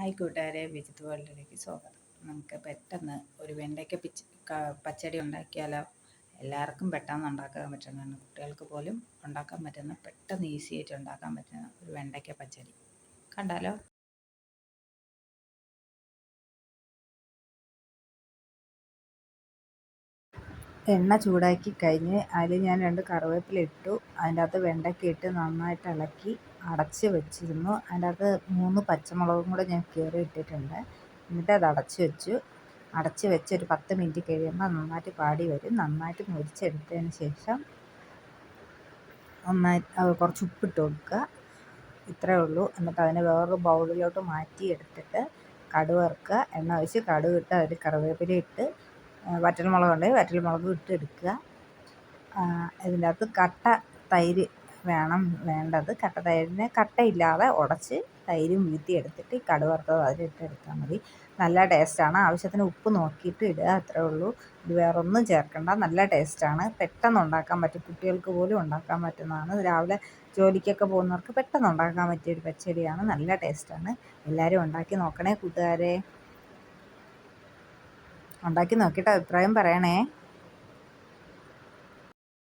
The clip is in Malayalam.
ഹായ് കൂട്ടുകാരെ, വിജിത്ത് വേൾഡിലേക്ക് സ്വാഗതം. നമുക്ക് പെട്ടെന്ന് ഒരു വെണ്ടയ്ക്ക പച്ചടി ഉണ്ടാക്കിയാലോ? എല്ലാവർക്കും പെട്ടെന്ന് ഉണ്ടാക്കാൻ പറ്റുന്നതാണ്, കുട്ടികൾക്ക് പോലും ഉണ്ടാക്കാൻ പറ്റുന്ന, പെട്ടെന്ന് ഈസി ആയിട്ട് ഉണ്ടാക്കാൻ പറ്റുന്ന ഒരു വെണ്ടയ്ക്ക പച്ചടി കണ്ടാലോ? എണ്ണ ചൂടാക്കി കഴിഞ്ഞ് അതിൽ ഞാൻ 2 കറിവേപ്പില ഇട്ടു. അതിൻ്റെ അകത്ത് വെണ്ടയ്ക്ക ഇട്ട് നന്നായിട്ട് ഇളക്കി അടച്ച് വെച്ചിരുന്നു. അതിൻ്റെ അകത്ത് 3 പച്ചമുളകും കൂടെ ഞാൻ കീറി ഇട്ടിട്ടുണ്ട്. എന്നിട്ട് അത് അടച്ച് വെച്ചു. അടച്ച് വെച്ച് ഒരു 10 മിനിറ്റ് കഴിയുമ്പോൾ നന്നായിട്ട് പാടി വരും. നന്നായിട്ട് മുരിച്ചെടുത്തതിന് ശേഷം കുറച്ച് ഉപ്പിട്ട് കൊടുക്കുക. ഇത്രയേ ഉള്ളൂ. എന്നിട്ട് അതിനെ വേറൊരു ബൗളിലോട്ട് മാറ്റി എടുത്തിട്ട് കടുക് വറുക്കുക. എണ്ണ ഒഴിച്ച് കടുക് ഇട്ട് അതിൽ കറിവേപ്പില ഇട്ട് വറ്റൽമുളക് ഉണ്ടെങ്കിൽ വറ്റൽമുളക് ഇട്ടെടുക്കുക. ഇതിൻ്റെ അകത്ത് കട്ട തൈര് വേണ്ടത്. കട്ട തൈരിനെ കട്ടയില്ലാതെ ഉടച്ച് തൈരും വീഴ്ത്തിയെടുത്തിട്ട് ഈ കടുക് വറുത്തത് അതിലിട്ടെടുത്താൽ മതി. നല്ല ടേസ്റ്റാണ്. ആവശ്യത്തിന് ഉപ്പ് നോക്കിയിട്ട് ഇടുക, അത്രേ ഉള്ളൂ. ഇത് വേറൊന്നും ചേർക്കണ്ട. നല്ല ടേസ്റ്റാണ്. പെട്ടെന്ന് ഉണ്ടാക്കാൻ പറ്റും, കുട്ടികൾക്ക് പോലും ഉണ്ടാക്കാൻ പറ്റുന്നതാണ്. രാവിലെ ജോലിക്കൊക്കെ പോകുന്നവർക്ക് പെട്ടെന്ന് ഉണ്ടാക്കാൻ പറ്റിയൊരു പച്ചടിയാണ്. നല്ല ടേസ്റ്റാണ്. എല്ലാവരും ഉണ്ടാക്കി നോക്കണേ കൂട്ടുകാരെ. ഉണ്ടാക്കി നോക്കിയിട്ട് അഭിപ്രായം പറയണേ.